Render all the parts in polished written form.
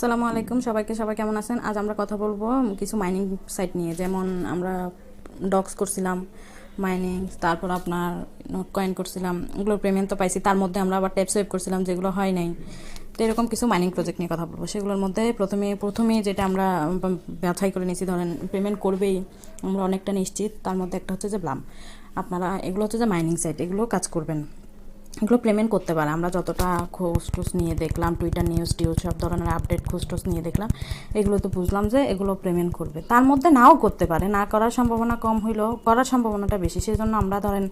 আসসালামু আলাইকুম সবাই কেমন আছেন? আজ আমরা কথা বলবো কিছু মাইনিং সাইট নিয়ে। যেমন আমরা ডক্স করছিলাম মাইনিং, তারপর আপনার নোট কয়েন করছিলাম, এগুলোর পেমেন্ট তো পাইছি। তার মধ্যে আমরা আবার ট্যাপ সেভ করছিলাম, যেগুলো হয় নাই। তো এরকম কিছু মাইনিং প্রজেক্ট নিয়ে কথা বলবো। সেগুলোর মধ্যে প্রথমে যেটা আমরা বাছাই করে নিয়েছি, ধরেন পেমেন্ট করবেই, আমরা অনেকটা নিশ্চিত। তার মধ্যে একটা হচ্ছে যে ব্লাম। আপনারা এগুলো হচ্ছে যে মাইনিং সাইট, এগুলো কাজ করবেন, এগুলো পেমেন্ট করতে পারে। আমরা যতটা খোঁজ টোজ নিয়ে দেখলাম, টুইটার নিউজ টিউজ সব ধরনের আপডেট খোঁজ টোজ নিয়ে দেখলাম, এগুলো তো বুঝলাম যে এগুলো পেমেন্ট করবে। তার মধ্যে নাও করতে পারে, না করার সম্ভাবনা কম হইলেও করার সম্ভাবনাটা বেশি। সেই জন্য আমরা ধরেন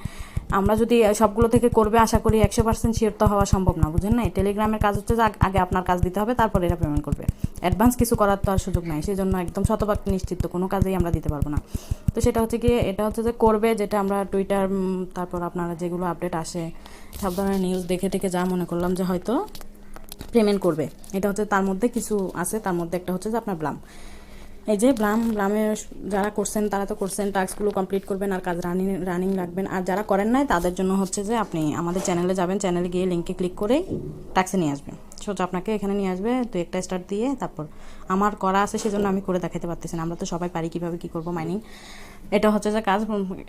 আমরা যদি সবগুলো থেকে করবে আশা করি 100% শিওর তো হওয়া সম্ভব না, বুঝেন না? টেলিগ্রামের কাজ হচ্ছে যে আগে আপনার কাজ দিতে হবে, তারপর এরা পেমেন্ট করবে। অ্যাডভান্স কিছু করার তো আর সুযোগ নাই। সেই জন্য একদম শতভাগ নিশ্চিত কোনো কাজেই আমরা দিতে পারবো না। তো সেটা হচ্ছে কি, এটা হচ্ছে যে করবে, যেটা আমরা টুইটার তারপর আপনারা যেগুলো আপডেট আসে সব ধরনের নিউজ দেখে থেকে যা মনে করলাম যে হয়তো পেমেন্ট করবে, এটা হচ্ছে তার মধ্যে কিছু আছে। তার মধ্যে একটা হচ্ছে যে আপনার ব্লাম। এই যে ব্লামের যারা করছেন তারা তো করছেন, টাস্কগুলো কমপ্লিট করবেন আর কাজ রানিং রাখবেন। আর যারা করেন নাই তাদের জন্য হচ্ছে যে আপনি আমাদের চ্যানেলে যাবেন, চ্যানেলে গিয়ে লিঙ্কে ক্লিক করে টাস্কে নিয়ে আসবেন। সোজা আপনাকে এখানে নিয়ে আসবে, তো একটা স্টার্ট দিয়ে তারপর আমার করা আছে সেজন্য আমি করে দেখাতে পারতেছি না। আমরা তো সবাই পারি কীভাবে কী করবো মাইনিং। এটা হচ্ছে যে কাজ,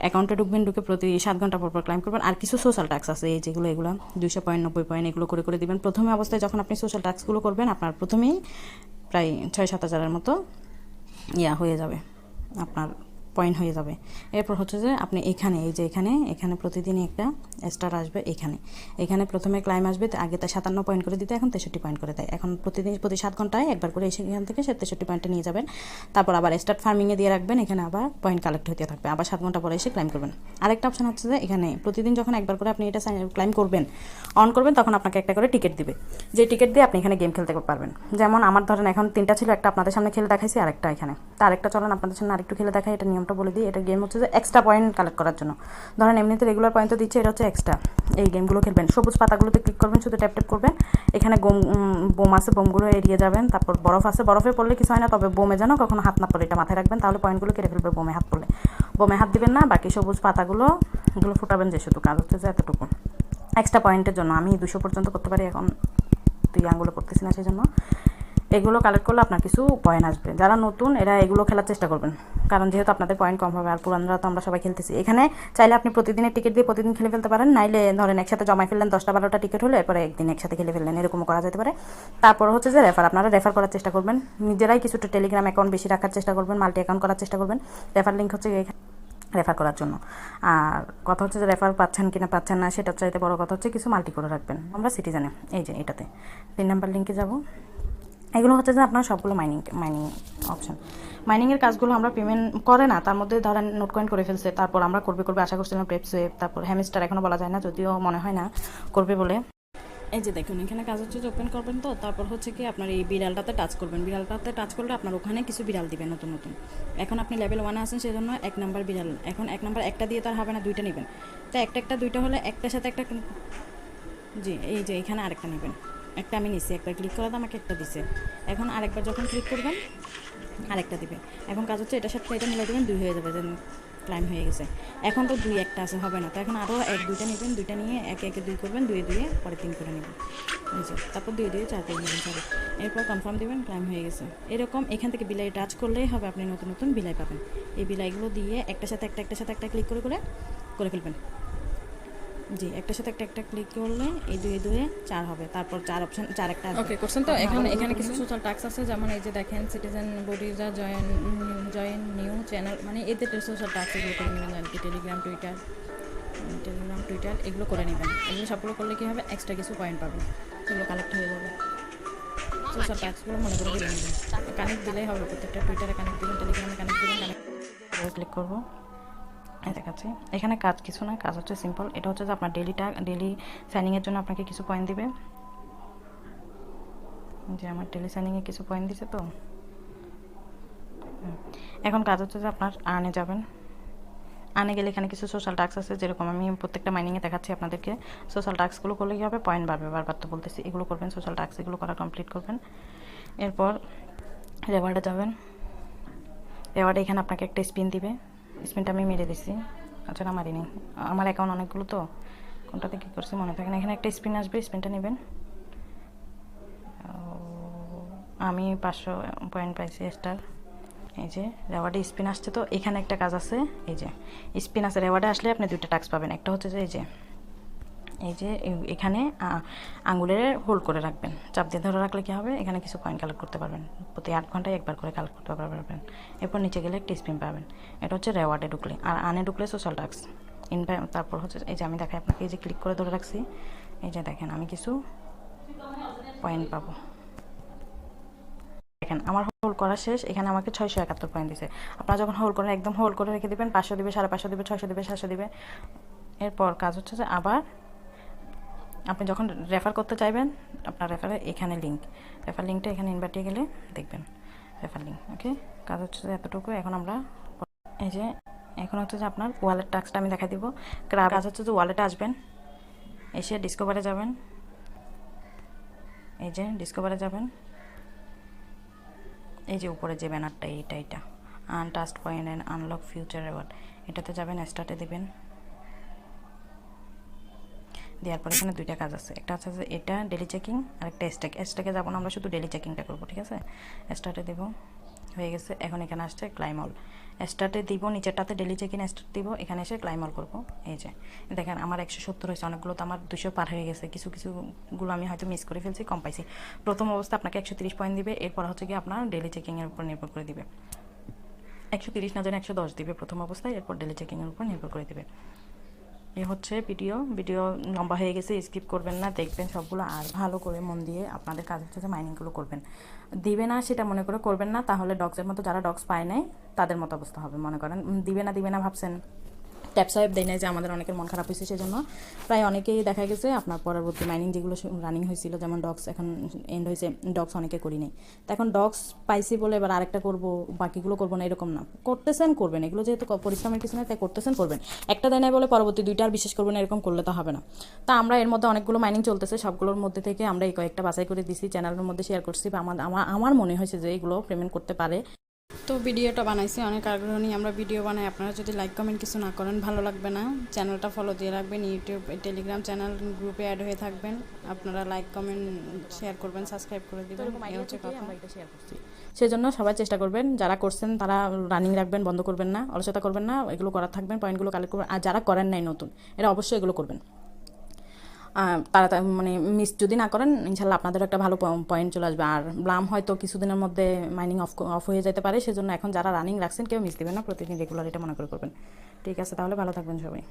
অ্যাকাউন্টে ঢুকবেন, ঢুকে প্রতি 7 ঘন্টা পর ক্লাইম করবেন। আর কিছু সোশ্যাল টাস্ক আছে, এই যেগুলো 200 পয়েন্ট 90 পয়েন্ট এগুলো করে দিবেন। প্রথমে অবস্থায় যখন আপনি সোশ্যাল টাস্কগুলো করবেন, আপনার প্রথমেই প্রায় 6-7 হাজারের মতো হয়ে যাবে, আপনার পয়েন্ট হয়ে যাবে। এরপর হচ্ছে যে আপনি এখানে এই যে এখানে প্রতিদিনই একটা স্টার আসবে। এখানে প্রথমে ক্লাইম আসবে, আগে তাই 57 পয়েন্ট করে দিতে, এখন 63 পয়েন্ট করে দেয়। এখন প্রতি 7 ঘন্টায় একবার করে এখান থেকে 63 পয়েন্টে নিয়ে যাবেন। তারপর আবার স্টার্ট ফার্মিংয়ে দিয়ে রাখবেন, এখানে আবার পয়েন্ট কালেক্ট হতে থাকবে। আবার 7 ঘন্টা পরে এসে ক্লাইম করবেন। আরেকটা অপশন হচ্ছে যে এখানে প্রতিদিন যখন একবার করে আপনি এটা ক্লাইম করবেন, অন করবেন, তখন আপনাকে একটা করে টিকিট দিবে। যে টিকিট দিয়ে আপনি এখানে গেম খেলতে পারবেন। যেমন আমার ধরেন এখন 3টা ছিল, একটা আপনাদের সামনে খেলে দেখাইছি, আরেকটা এখানে। তার একটা চলেন আপনাদের সামনে আরেকটু খেলে দেখাই। এটা নিয়মটা বলে দিই। এটা গেম হচ্ছে যে এক্সট্রা পয়েন্ট কালেক্ট করার জন্য। ধরেন এমনিতে রেগুলার পয়েন্ট তো দিচ্ছে, এটা হচ্ছে এক্সট্রা। এই গেমগুলো খেলবেন, সবুজ পাতাগুলোতে ক্লিক করবেন, শুধু ট্যাপ করবেন। এখানে বোম আছে, বোমগুলো এড়িয়ে যাবেন। তারপর বরফ আছে, বরফে পড়লে কিছু হয় না, তবে বোমে যেন কখনো হাত না পড়ে, এটা মাথায় রাখবেন, তাহলে পয়েন্টগুলো কেটে ফেলবে বোমে হাত পড়লে। বোমে হাত দিবেন না, বাকি সবুজ পাতাগুলো এগুলো ফুটাবেন। যে শুধু কাজ হচ্ছে যে এতটুকু এক্সট্রা পয়েন্টের জন্য। আমি 200 পর্যন্ত করতে পারি, এখন 2 আঙ্গুলে করতেছি না, সেই জন্য এগুলো কালেক্ট করলে আপনার কিছু পয়েন্ট আসবে। যারা নতুন এরা এগুলো খেলার চেষ্টা করবেন, কারণ যেহেতু আপনাদের পয়েন্ট কম হবে। আর পুরানরা তো আমরা সবাই খেলতেছি। এখানে চাইলে আপনি প্রতিদিনের টিকিট দিয়ে প্রতিদিন খেলে ফেলতে পারেন, নাইলে ধরেন একসাথে জমা ফেললেন 10টা-12টা টিকিট হলে, এরপরে একদিন একসাথে খেলে ফেললেন, এরকমও করা যেতে পারে। তারপর হচ্ছে যে আপনারা রেফার করার চেষ্টা করবেন। নিজেরাই কিছুটা টেলিগ্রাম অ্যাকাউন্ট বেশি রাখার চেষ্টা করবেন, মাল্টি অ্যাকাউন্ট করার চেষ্টা করবেন। রেফার লিঙ্ক হচ্ছে রেফার করার জন্য। আর কথা হচ্ছে যে রেফার পাচ্ছেন কিনা পাচ্ছেন না, সেটার চাইতে বড় কথা হচ্ছে কিছু মাল্টি করে রাখবেন। আমরা সিটিজেনে এই যে এটাতে 3 নাম্বার লিঙ্কে যাব। এগুলো হচ্ছে যে আপনার সবগুলো মাইনিং অপশন। মাইনিংয়ের কাজগুলো আমরা পেমেন্ট করে না, তার মধ্যে ধরেন নোট কয়েন করে ফেলছে, তারপর আমরা করবে আশা করছিলাম প্রেপসেভ, তারপর হ্যামস্টার এখনও বলা যায় না, যদিও মনে হয় না করবে বলে। এই যে দেখুন, এখানে কাজ হচ্ছে যে ওপেন করবেন, তো তারপর হচ্ছে কি আপনার এই বিড়ালটাতে টাচ করবেন। বিড়ালটাতে টাচ করলে আপনার ওখানে কিছু বিড়াল দিবেন নতুন নতুন। এখন আপনি লেভেল 1-এ আছেন, সেই জন্য 1 নাম্বার বিড়াল। এখন 1 নাম্বার একটা দিয়ে তার হবে না, 2টা নেবেন। তো একটা 2টা হলে একটার সাথে একটা, জি এই যে এখানে আরেকটা নেবেন। একটা আমি নিছি, একবার ক্লিক করাতে আমাকে একটা দিছে। এখন আরেকবার যখন ক্লিক করবেন আরেকটা দিবে। এখন কাজ হচ্ছে এটার সাথে এটা মিলাই দেবেন, 2 হয়ে যাবে, যেন ক্লাইম হয়ে গেছে। এখন তো 2 একটা আছে, হবে না, তো এখন আরও 1-2টা নেবেন। 2টা নিয়ে একে 2 করবেন, 2 পরে 3 করে নেবেন। বুঝছে? তারপর 2 4 করে নেবেন, সরি। এরপর কনফার্ম দেবেন, ক্লাইম হয়ে গেছে। এরকম এখান থেকে বিলাই টাচ করলেই হবে, আপনি নতুন নতুন বিলাই পাবেন। এই বিলাইগুলো দিয়ে একটার সাথে একটা ক্লিক করে ফেলবেন। জি, একটার সাথে একটা ক্লিক করলে এই 2 4 হবে। তারপর 4 অপশন, 4 একটা আসবে। ওকে করছেন তো। এখন এখানে কিছু সোশ্যাল টাস্ক আছে, যেমন এই যে দেখেন সিটিজেন বডিজা জয়েন নিউ চ্যানেল, মানে এদের সোশ্যাল টাস্ক এগুলো করে নেবেন। আর কি টেলিগ্রাম টুইটার এগুলো করে নেবেন। এগুলো সবগুলো করলে কী হবে, এক্সট্রা কিছু পয়েন্ট পাবেন, এগুলো কালেক্ট হয়ে যাবে। সোশ্যাল টাস্কগুলো মনে করে দিয়ে নেবেন, কানেক্ট দিলেই হবে। প্রত্যেকটা টুইটারে কানেক্ট দিবেন, টেলিগ্রামে কানেক্ট দিবেন। ক্লিক করবো, এই দেখাচ্ছি। এখানে কাজ কিছু না, কাজ হচ্ছে সিম্পল। এটা হচ্ছে যে আপনার ডেলি সাইনিংয়ের জন্য আপনাকে কিছু পয়েন্ট দিবে। যে আমার ডেলি সাইনিংয়ে কিছু পয়েন্ট দিছে, তো এখন কাজ হচ্ছে যে আপনার আর্নে যাবেন। আর্নে গেলে এখানে কিছু সোশ্যাল টাস্ক আছে, যেরকম আমি প্রত্যেকটা মাইনিংয়ে দেখাচ্ছি আপনাদেরকে। সোশ্যাল টাস্কগুলো করলে কী হবে, পয়েন্ট বাড়বে। বারবার তো বলতেছি, এগুলো করবেন, সোশ্যাল টাস্ক এগুলো করা কমপ্লিট করবেন। এরপর রেওয়ার্ডে যাবেন। রেওয়ার্ডে এখানে আপনাকে একটা স্পিন দিবে। স্পিনটা আমি মেরে দিছি, আচ্ছা না মারিনি, আমার অ্যাকাউন্ট অনেকগুলো, তো কোনটাতে কী করছি মনে থাকে না। এখানে একটা স্পিন আসবে, স্পিনটা নেবেন। আমি 500 পয়েন্ট পাইছি স্টার। এই যে রেওয়ার্ডে স্পিন আসছে, তো এখানে একটা কাজ আছে, এই যে স্পিন আছে, রেওয়ার্ডে আসলে আপনি 2টা টাস্ক পাবেন। একটা হচ্ছে যে এই যে এখানে আঙুলের হোল্ড করে রাখবেন, চাপ দিয়ে ধরে রাখলে কী হবে, এখানে কিছু পয়েন্ট কালেক্ট করতে পারবেন, প্রতি 8 ঘন্টায় একবার করে কালেক্ট করতে পারবেন। এরপর নিচে গেলে একটা স্পিন পাবেন, এটা হচ্ছে রেওয়ার্ডে ঢুকলে। আর আনে ঢুকলে সোশ্যাল টাস্ক তারপর হচ্ছে এই যে আমি দেখাই আপনাকে, এই যে ক্লিক করে ধরে রাখছি, এই যে দেখেন আমি কিছু পয়েন্ট পাবো। দেখেন আমার হোল্ড করা শেষ, এখানে আমাকে 671 পয়েন্ট দিছে। আপনারা যখন হোল্ড করে একদম হোল্ড করে রেখে দেবেন, 500 দিবে, 550 দিবে, 600 দিবে, 700 দিবে। এরপর কাজ হচ্ছে যে আবার আপনি যখন রেফার করতে চাইবেন, আপনার রেফারে এখানে রেফার লিঙ্কটা এখানে ইনভার্টে গেলে দেখবেন রেফার লিঙ্ক। ওকে, কাজ হচ্ছে যে এতটুকু। এখন আমরা এই যে এখন হচ্ছে যে আপনার ওয়ালেট টাস্কটা আমি দেখাই দিব। কাজ হচ্ছে যে ওয়ালেটে আসবেন, এসে ডিসকভারে যাবেন, এই যে ডিসকভারে যাবেন, এই যে উপরে যে ব্যানারটা এটা untrust point and unlock future reward, এটাতে যাবেন, স্টার্টে দেবেন। দেওয়ার পর এখানে 2টা কাজ আছে, একটা হচ্ছে যে এটা ডেলি চেকিং, আর একটা স্ট্যাকে যাবো না, আমরা শুধু ডেলি চেকিংটা করবো। ঠিক আছে, স্টার্টে দেবো, হয়ে গেছে। এখন এখানে আসছে ক্লাইমল, স্টার্টে দিব, নিচেরটাতে ডেলি চেকিং স্টার্ট দিব, এখানে এসে ক্লাইমল করবো। এই যে দেখেন আমার 170 হয়েছে, অনেকগুলো তো আমার 200 পার হয়ে গেছে, কিছুগুলো আমি হয়তো মিস করে ফেলছি, কম পাইছি। প্রথম অবস্থা আপনাকে 130 পয়েন্ট দিবে, এরপর হচ্ছে কি আপনার ডেলি চেকিংয়ের উপর নির্ভর করে দিবে, 130 না জানি 110 দিবে প্রথম অবস্থায়, এরপর ডেলি চেকিংয়ের উপর নির্ভর করে দিবে। এ হচ্ছে ভিডিও লম্বা হয়ে গেছে, স্কিপ করবেন না, দেখবেন সবগুলো আর ভালো করে মন দিয়ে আপনাদের কাজ হচ্ছে যে মাইনিংগুলো করবেন। দিবে না সেটা মনে করে করবেন না, তাহলে ডগসের মতো যারা ডগস পায় নাই তাদের মতো অবস্থা হবে। মনে করেন দিবে না ভাবছেন, ট্যাপ সাহেব দেয় নাই, যে আমাদের অনেকের মন খারাপ হয়েছে, সেজন্য প্রায় অনেকেই দেখা গেছে আপনার পরবর্তী মাইনিং যেগুলো রানিং হয়েছিল, যেমন ডগস এখন এন্ড হয়েছে, ডগস অনেকে করি নেই, তো এখন ডগস পাইছি বলে এবার আরেকটা করবো, বাকিগুলো করবো না এরকম না, করতেছেন করবেন, এগুলো যেহেতু পরিশ্রমের কিছু না, তাই করতেছেন করবেন। একটা দেয় নাই বলে পরবর্তী 2টা আর বিশেষ করবেন, এরকম করলে তো হবে না। তা আমরা এর মধ্যে অনেকগুলো মাইনিং চলতেছে, সবগুলোর মধ্যে থেকে আমরা এই কয়েকটা বাছাই করে দিছি, চ্যানেলের মধ্যে শেয়ার করছি, বা আমার মনে হয়েছে যে এগুলো পেমেন্ট করতে পারে। তো ভিডিওটা বানাইছি অনেক আগ্রহ নিয়ে আমরা ভিডিও বানাই, আপনারা যদি লাইক কমেন্ট কিছু না করেন ভালো লাগবে না। চ্যানেলটা ফলো দিয়ে রাখবেন, ইউটিউব টেলিগ্রাম চ্যানেল গ্রুপে অ্যাড হয়ে থাকবেন, আপনারা লাইক কমেন্ট শেয়ার করবেন, সাবস্ক্রাইব করে দিবেন, এই হচ্ছে কথা। আমরা এটা শেয়ার করছি, সেজন্য সবাই চেষ্টা করবেন, যারা করছেন তারা রানিং রাখবেন, বন্ধ করবেন না, অলসতা করবেন না, এগুলো করার থাকবেন, পয়েন্টগুলো কালেক্ট করবেন। আর যারা করেন নাই নতুন, এরা অবশ্যই এগুলো করবেন। তারা মানে মিস যদি না করেন, ইনশাল্লাহ আপনাদেরও একটা ভালো পয়েন্ট চলে আসবে। আর ব্লাম হয়তো কিছুদিনের মধ্যে মাইনিং অফ হয়ে যেতে পারে, সেজন্য এখন যারা রানিং রাখছেন কেউ মিস দেবেন না, প্রতিদিন রেগুলার এটা মনে করে করবেন। ঠিক আছে, তাহলে ভালো থাকবেন সবাই।